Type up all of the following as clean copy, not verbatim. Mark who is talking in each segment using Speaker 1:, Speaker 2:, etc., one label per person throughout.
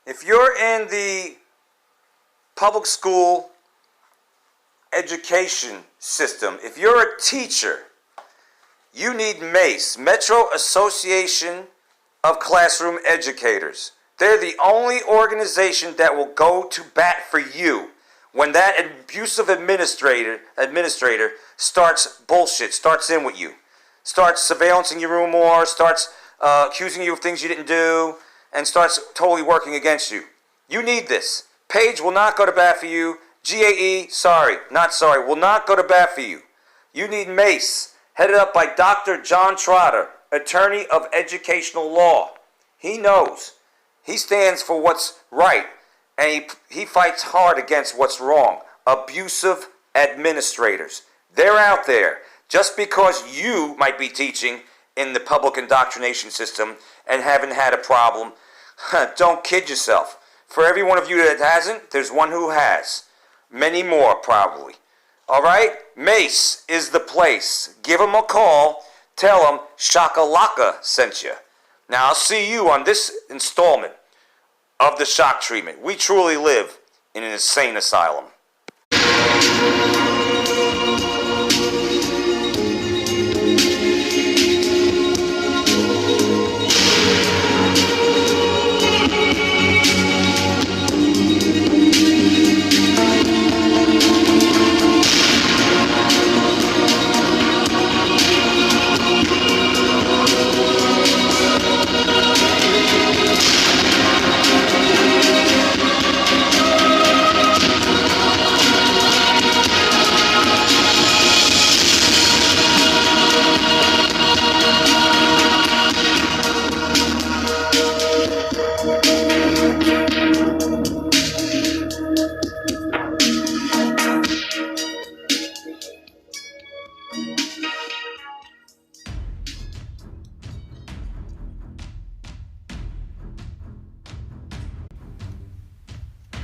Speaker 1: If you're in the public school education system, if you're a teacher, you need MACE, Metro Association of Classroom Educators. They're the only organization that will go to bat for you when that abusive administrator starts bullshit, starts in with you, starts surveillancing your room more, starts accusing you of things you didn't do, and starts totally working against you. You need this. P.A.G.E will not go to bat for you. G.A.E, will not go to bat for you. You need MACE, headed up by Dr. John Trotter, attorney of educational law. He knows. He stands for what's right, and he fights hard against what's wrong. Abusive administrators. They're out there. Just because you might be teaching in the public indoctrination system and haven't had a problem, don't kid yourself. For every one of you that hasn't, there's one who has. Many more, probably. All right? MACE is the place. Give them a call. Tell them Shakalaka sent you. Now, I'll see you on this installment of the shock treatment. We truly live in an insane asylum.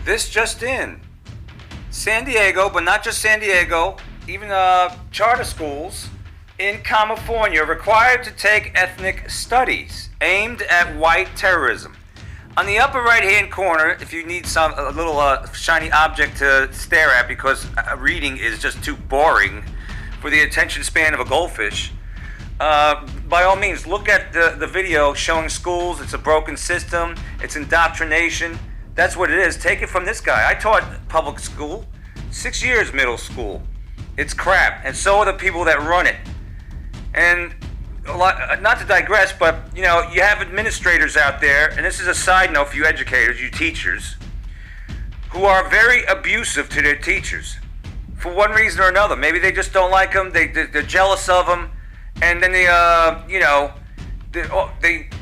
Speaker 1: This just in. San Diego, but not just San Diego, even charter schools in Commifornia are required to take ethnic studies aimed at white terrorism. On the upper right-hand corner, if you need a little shiny object to stare at because reading is just too boring for the attention span of a goldfish, by all means, look at the video showing schools. It's a broken system. It's indoctrination. That's what it is. Take it from this guy. I taught public school, 6 years middle school. It's crap, and so are the people that run it. And not to digress, but you have administrators out there, and this is a side note for you educators, you teachers, who are very abusive to their teachers for one reason or another. Maybe they just don't like them. They're jealous of them, and then they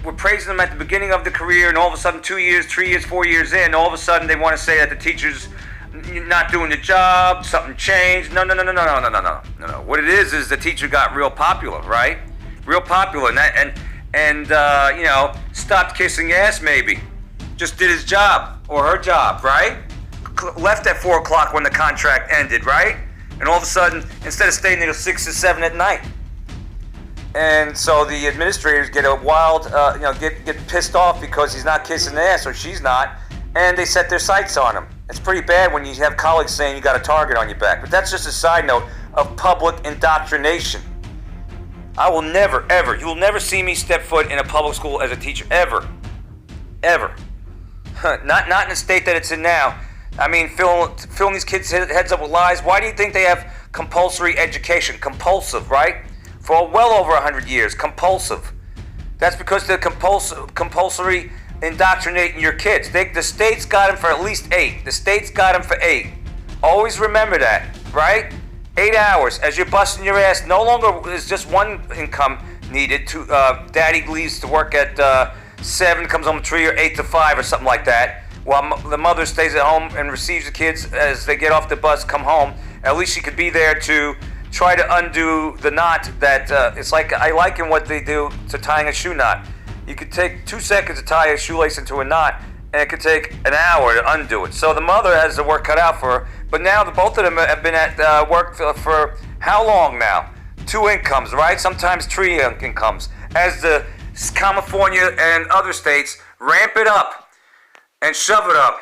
Speaker 1: were praising them at the beginning of the career, and all of a sudden 2 years, 3 years, 4 years in, all of a sudden they want to say that the teacher's not doing the job, something changed. No. What it is the teacher got real popular, right? Real popular, and stopped kissing ass maybe. Just did his job, or her job, right? Left at 4 o'clock when the contract ended, right? And all of a sudden, instead of staying until 6 or 7 at night. And so the administrators get a wild, get pissed off because he's not kissing ass or she's not, and they set their sights on him. It's pretty bad when you have colleagues saying you got a target on your back. But that's just a side note of public indoctrination. I will never, ever, you will never see me step foot in a public school as a teacher, ever. Not in the state that it's in now. I mean, filling these kids' heads up with lies. Why do you think they have compulsory education? Compulsive, right? For well over 100 years, compulsive. That's because they're compulsory indoctrinating your kids. The state's got them for at least 8. The state's got them for 8. Always remember that, right? 8 hours. As you're busting your ass, no longer is just one income needed. Daddy leaves to work at 7, comes home at 3 or 8 to 5 or something like that, while the mother stays at home and receives the kids as they get off the bus, come home. At least she could be there to try to undo the knot that, it's like, I liken what they do to tying a shoe knot. You could take 2 seconds to tie a shoelace into a knot, and it could take an hour to undo it. So the mother has the work cut out for her, but now both of them have been at work for how long now? 2 incomes, right? Sometimes 3 incomes. As the Commifornia and other states ramp it up and shove it up.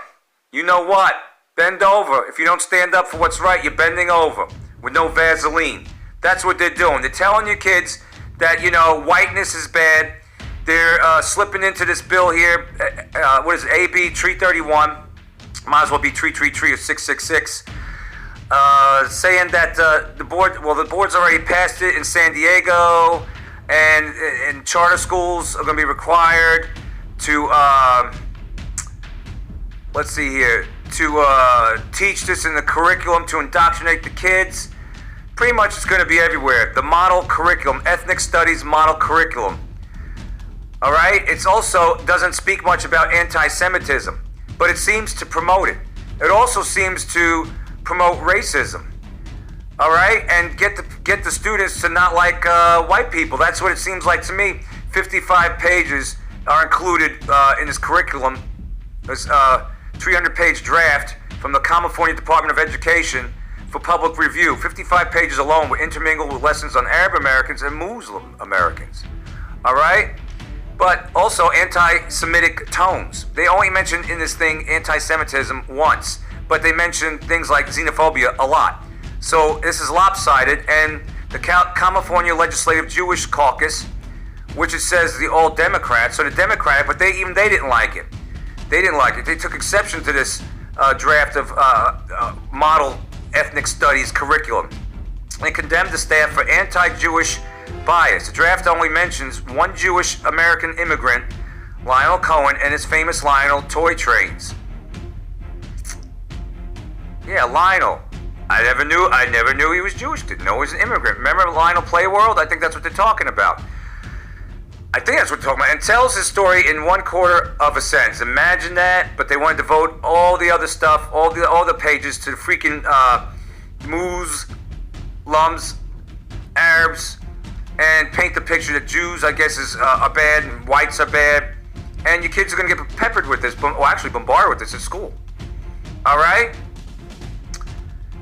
Speaker 1: You know what? Bend over. If you don't stand up for what's right, you're bending over with no Vaseline. That's what they're doing. They're telling your kids that, whiteness is bad. They're slipping into this bill here. What is it? AB 331. Might as well be 333 or 666. Saying that the board's already passed it in San Diego, and charter schools are going to be required to, to teach this in the curriculum to indoctrinate the kids. Pretty much it's going to be everywhere. The model curriculum, ethnic studies model curriculum. All right? It also doesn't speak much about anti-Semitism, but it seems to promote it. It also seems to promote racism. All right? And get the students to not like white people. That's what it seems like to me. 55 pages are included in this curriculum. This 300-page draft from the Commifornia Department of Education for public review. 55 pages alone were intermingled with lessons on Arab Americans and Muslim Americans. All right? But also anti-Semitic tones. They only mentioned in this thing anti-Semitism once, but they mentioned things like xenophobia a lot. So this is lopsided, and the California Legislative Jewish Caucus, which it says the all Democrats, so the Democratic, but they didn't like it. They didn't like it. They took exception to this draft of model ethnic studies curriculum. They condemned the staff for anti-Jewish bias. The draft only mentions one Jewish American immigrant, Lionel Cohen, and his famous Lionel toy trains. Yeah, Lionel. I never knew he was Jewish. Didn't know he was an immigrant. Remember Lionel Play World? I think that's what they're talking about. I think that's what they're talking about. And tells his story in 1/4 of a sentence. Imagine that. But they wanted to devote all the other stuff, all the pages to the freaking Muslims, Arabs, and paint the picture that Jews, I guess, are bad and whites are bad. And your kids are going to get peppered with this, or actually bombarded with this at school. All right?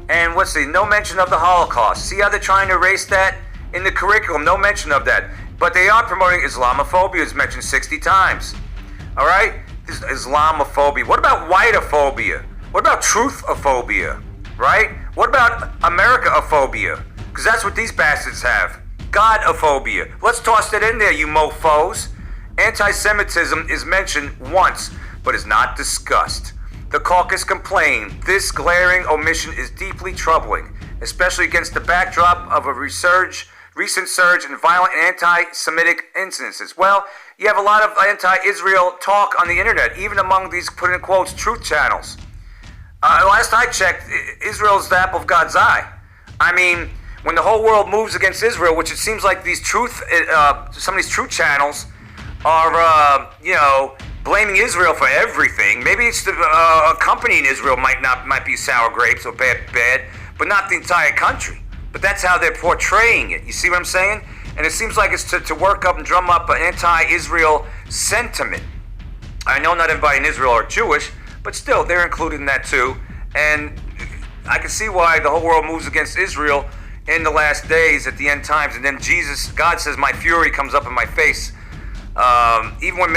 Speaker 1: And no mention of the Holocaust. See how they're trying to erase that in the curriculum? No mention of that. But they are promoting Islamophobia. It's mentioned 60 times. All right? Islamophobia. What about whiteophobia? What about truthophobia? Right? What about Americaophobia? Because that's what these bastards have. Godophobia. Let's toss that in there, you mofos. Anti-Semitism is mentioned once, but is not discussed. The caucus complained this glaring omission is deeply troubling, especially against the backdrop of a recent surge in violent anti-Semitic incidences. Well, you have a lot of anti-Israel talk on the internet, even among these, put in quotes, truth channels. Last I checked, Israel's the apple of God's eye. I mean, when the whole world moves against Israel, which it seems like these some of these truth channels are, blaming Israel for everything. Maybe it's a company in Israel might be sour grapes or bad, but not the entire country. But that's how they're portraying it. You see what I'm saying? And it seems like it's to work up and drum up an anti-Israel sentiment. I know not everybody in Israel are Jewish, but still, they're included in that too. And I can see why the whole world moves against Israel in the last days at the end times. And then God says, my fury comes up in my face. Even when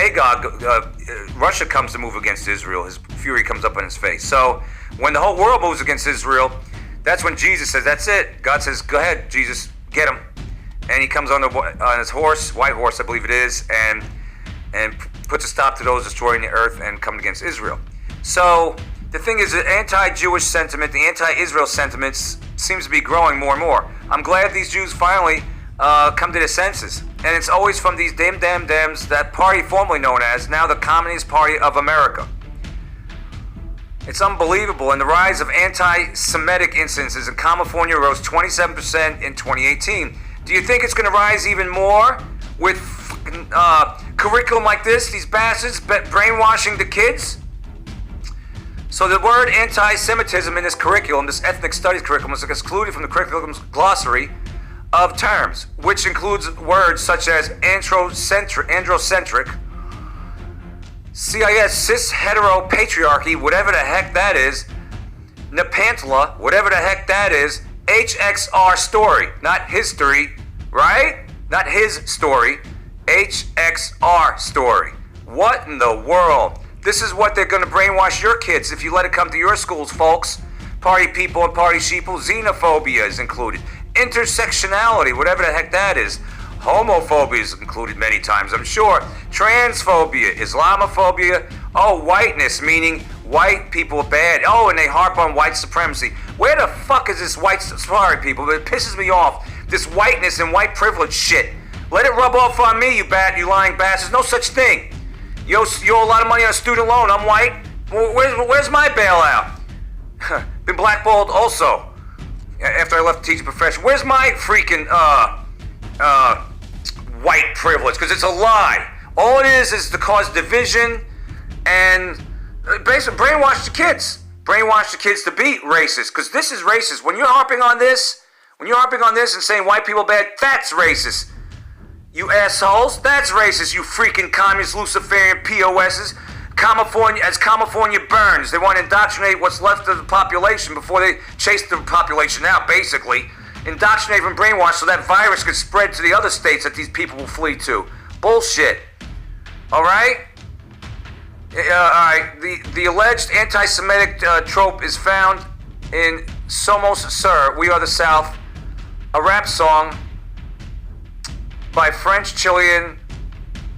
Speaker 1: Russia comes to move against Israel, his fury comes up in his face. So when the whole world moves against Israel, that's when Jesus says, that's it. God says, go ahead, Jesus, get him. And he comes on his horse, white horse, I believe it is, and puts a stop to those destroying the earth and coming against Israel. So the thing is, the anti-Jewish sentiment, the anti-Israel sentiments seems to be growing more and more. I'm glad these Jews finally come to their senses. And it's always from these Dems, that party formerly known as, now the Communist Party of America. It's unbelievable. And the rise of anti-Semitic incidences in California rose 27% in 2018. Do you think it's going to rise even more with curriculum like this, these bastards brainwashing the kids? So the word anti-Semitism in this curriculum, this ethnic studies curriculum, is excluded from the curriculum's glossary of terms, which includes words such as androcentric, CIS, cis hetero patriarchy, whatever the heck that is, Nepantla, whatever the heck that is, HXR story, not history, right? Not his story, HXR story. What in the world? This is what they're going to brainwash your kids if you let it come to your schools, folks. Party people and party sheeple. Xenophobia is included. Intersectionality, whatever the heck that is. Homophobia is included many times, I'm sure. Transphobia, Islamophobia. Oh, whiteness, meaning white people are bad. Oh, and they harp on white supremacy. Where the fuck is this white... Sorry, people, but it pisses me off. This whiteness and white privilege shit. Let it rub off on me, you lying bastards. No such thing. You owe a lot of money on a student loan. I'm white. Where's my bailout? Been blackballed also after I left the teaching profession. Where's my freaking white privilege? Because it's a lie. All it is to cause division and basically brainwash the kids. Brainwash the kids to be racist. Because this is racist. When you're harping on this and saying white people are bad, that's racist. You assholes, that's racist, you freaking communist Luciferian POSs. Commifornia burns, they want to indoctrinate what's left of the population before they chase the population out, basically. Indoctrinate and brainwash so that virus could spread to the other states that these people will flee to. Bullshit. Alright? Alright, the alleged anti-Semitic trope is found in Somos Sur, We Are the South, a rap song by French Chilean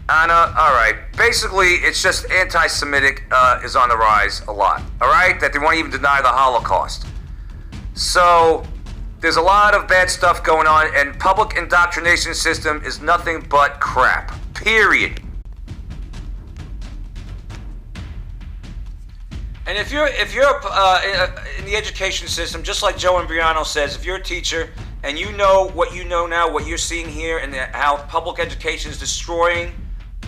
Speaker 1: Anna. Alright, basically it's just anti-Semitic is on the rise a lot. Alright, that they won't even deny the Holocaust. So there's a lot of bad stuff going on, and public indoctrination system is nothing but crap. Period. And if you're in the education system, just like Joe Imbriano says, if you're a teacher and you know what you know now, what you're seeing here, and how public education is destroying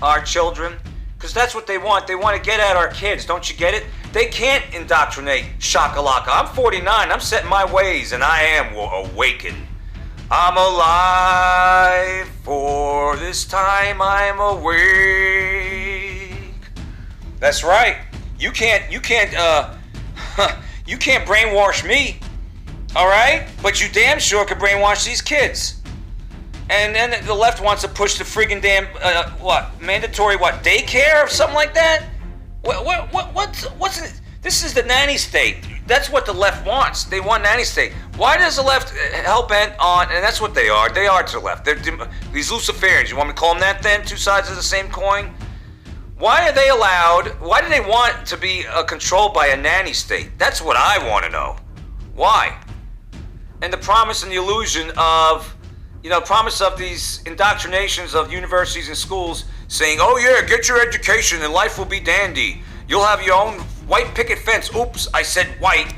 Speaker 1: our children, because that's what they want. They want to get at our kids. Don't you get it? They can't indoctrinate shakalaka. I'm 49. I'm set in my ways, and I am awakened. I'm alive, for this time I'm awake. That's right. You can't brainwash me. All right? But you damn sure can brainwash these kids. And then the left wants to push the friggin' damn, mandatory daycare or something like that? What's it? This is the nanny state. That's what the left wants. They want nanny state. Why does the left hell-bent on, and that's what they are to the left. They're these Luciferians. You want me to call them that then? Two sides of the same coin? Why are they allowed, why do they want to be controlled by a nanny state? That's what I want to know. Why? And the promise and the illusion of, promise of these indoctrinations of universities and schools saying, oh yeah, get your education and life will be dandy. You'll have your own white picket fence. Oops, I said white.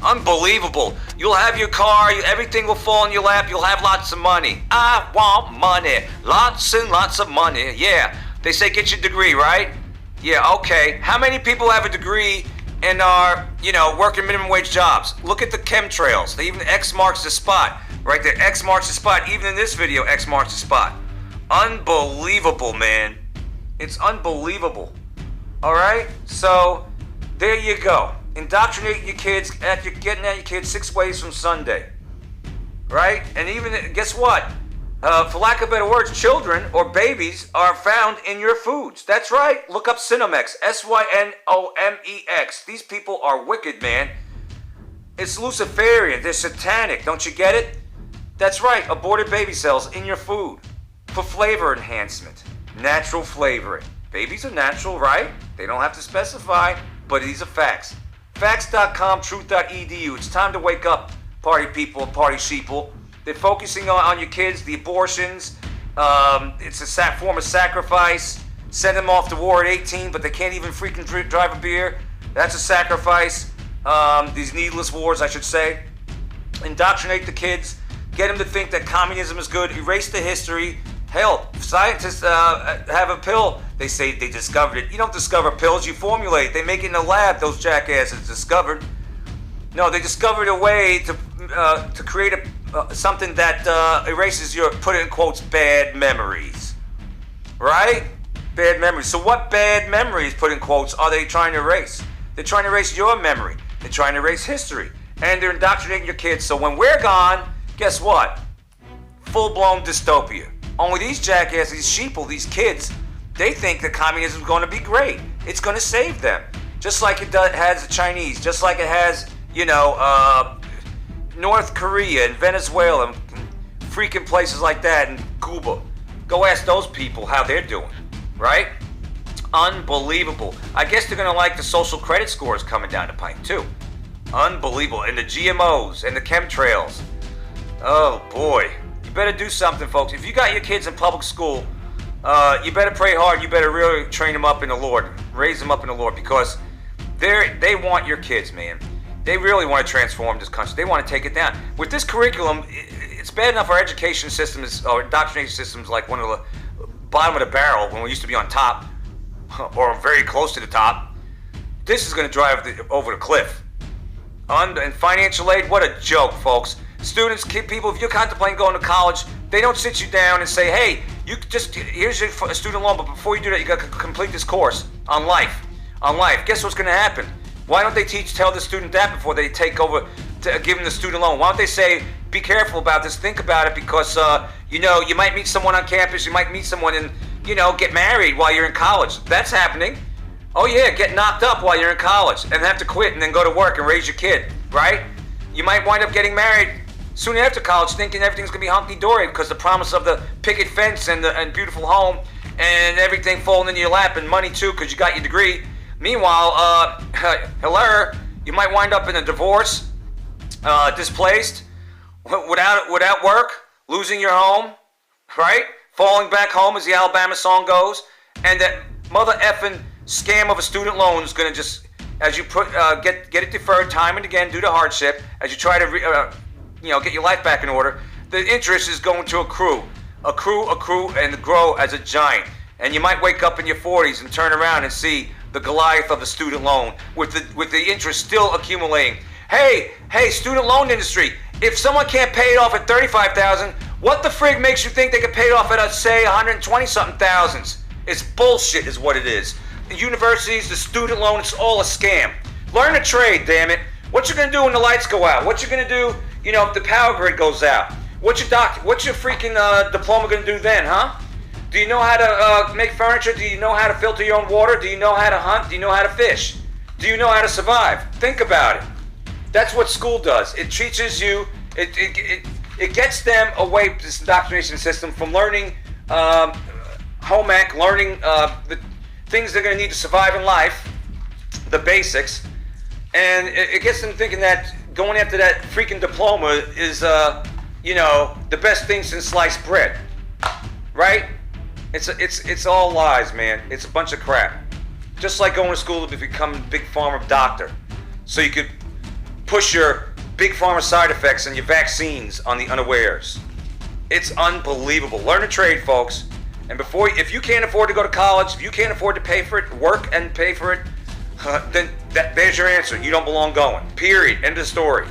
Speaker 1: Unbelievable. You'll have your car, everything will fall in your lap, you'll have lots of money. I want money. Lots and lots of money. Yeah. They say get your degree, right? Yeah, okay. How many people have a degree and are, working minimum wage jobs? Look at the chemtrails. They even X marks the spot. Right there, X marks the spot. Even in this video, X marks the spot. Unbelievable, man. It's unbelievable. Alright? So, there you go. Indoctrinating your kids, getting at your kids 6 ways from Sunday. Right? And even, guess what? For lack of better words, children or babies are found in your foods. That's right. Look up Synomex. Synomex. These people are wicked, man. It's Luciferian. They're satanic. Don't you get it? That's right. Aborted baby cells in your food for flavor enhancement. Natural flavoring. Babies are natural, right? They don't have to specify, but these are facts. Facts.com, truth.edu. It's time to wake up, party people and party sheeple. They're focusing on your kids, the abortions. It's a form of sacrifice. Send them off to war at 18, but they can't even freaking drive a beer. That's a sacrifice. These needless wars, I should say. Indoctrinate the kids. Get them to think that communism is good. Erase the history. Hell, scientists have a pill. They say they discovered it. You don't discover pills, you formulate. They make it in a lab, those jackasses discovered. No, they discovered a way to create something that erases your, put it in quotes, bad memories. Right? Bad memories. So what bad memories, put in quotes, are they trying to erase? They're trying to erase your memory. They're trying to erase history. And they're indoctrinating your kids. So when we're gone, guess what? Full-blown dystopia. Only these jackasses, these sheeple, these kids, They think that communism is going to be great. It's going to save them. Just like it has the Chinese, just like it has, North Korea and Venezuela and freaking places like that, and Cuba. Go ask those people how they're doing, right? Unbelievable. I guess they're going to like the social credit scores coming down the pipe, too. Unbelievable. And the GMOs and the chemtrails. Oh, boy. You better do something, folks. If you got your kids in public school, you better pray hard. You better really train them up in the Lord. Raise them up in the Lord, because they want your kids, man. They really want to transform this country. They want to take it down. With this curriculum, it's bad enough our education system or indoctrination system is like one of the bottom of the barrel when we used to be on top, or very close to the top. This is going to drive over the cliff. And financial aid, what a joke, folks. Students, people, if you're contemplating going to college, they don't sit you down and say, hey, here's your student loan, but before you do that, you got to complete this course on life. Guess what's going to happen? Why don't they tell the student that before they take over to give them the student loan? Why don't they say, be careful about this, think about it, because, you might meet someone on campus, you might meet someone and, get married while you're in college. That's happening. Oh yeah, get knocked up while you're in college and have to quit and then go to work and raise your kid, right? You might wind up getting married soon after college thinking everything's going to be hunky-dory because the promise of the picket fence and beautiful home and everything falling into your lap and money too because you got your degree. Meanwhile, hello, you might wind up in a divorce, displaced, without work, losing your home, right? Falling back home, as the Alabama song goes, and that mother effing scam of a student loan is going to just, as you get it deferred time and again due to hardship, as you try to get your life back in order, the interest is going to accrue, and grow as a giant. And you might wake up in your 40s and turn around and see the Goliath of the student loan with the interest still accumulating. Hey, student loan industry, if someone can't pay it off at $35,000, what the frig makes you think they can pay it off at, say, 120-something thousands? It's bullshit is what it is. The universities, the student loan, it's all a scam. Learn a trade, damn it. What you gonna do when the lights go out? What you gonna do, if the power grid goes out? What's your freaking diploma gonna do then, huh? Do you know how to make furniture? Do you know how to filter your own water? Do you know how to hunt? Do you know how to fish? Do you know how to survive? Think about it. That's what school does. It teaches you, it gets them away, this indoctrination system, from learning home ec, learning the things they're going to need to survive in life, the basics, and it gets them thinking that going after that freaking diploma is, the best thing since sliced bread, right? It's all lies, man. It's a bunch of crap. Just like going to school to become a big pharma doctor, so you could push your big pharma side effects and your vaccines on the unawares. It's unbelievable. Learn a trade, folks. And if you can't afford to go to college, if you can't afford to pay for it, work and pay for it, then there's your answer. You don't belong going. Period. End of story.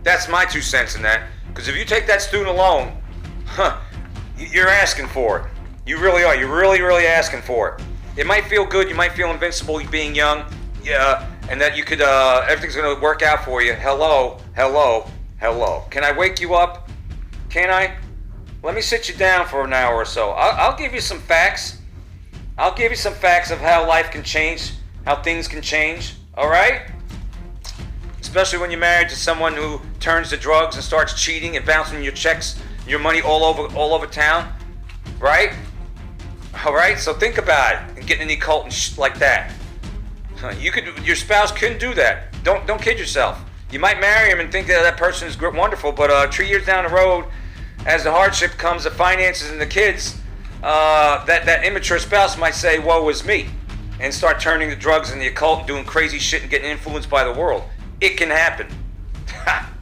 Speaker 1: That's my 2 cents in that. Because if you take that student loan, you're asking for it. You really are. You're really, really asking for it. It might feel good. You might feel invincible being young. Yeah. And that you could, everything's going to work out for you. Hello. Can I wake you up? Can I? Let me sit you down for an hour or so. I'll give you some facts. I'll give you some facts of how life can change, how things can change. All right? Especially when you're married to someone who turns to drugs and starts cheating and bouncing your checks, your money all over town. Right? All right? So think about it and get in the occult and like that. Your spouse couldn't do that. Don't kid yourself. You might marry him and think that person is wonderful, but 3 years down the road, as the hardship comes, the finances and the kids, that immature spouse might say, woe is me, and start turning to drugs and the occult and doing crazy shit and getting influenced by the world. It can happen.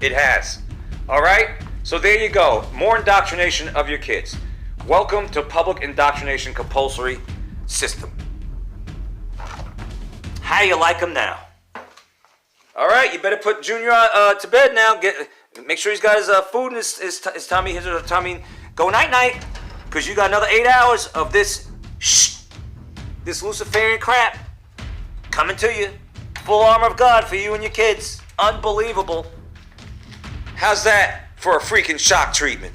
Speaker 1: It has. All right? So there you go. More indoctrination of your kids. Welcome to public indoctrination compulsory system. How you like them now? All right, you better put Junior to bed now. Make sure he's got his food and his tummy. His tummy. Go night, because you got another 8 hours of this Luciferian crap coming to you. Full armor of God for you and your kids. Unbelievable. How's that for a freaking shock treatment?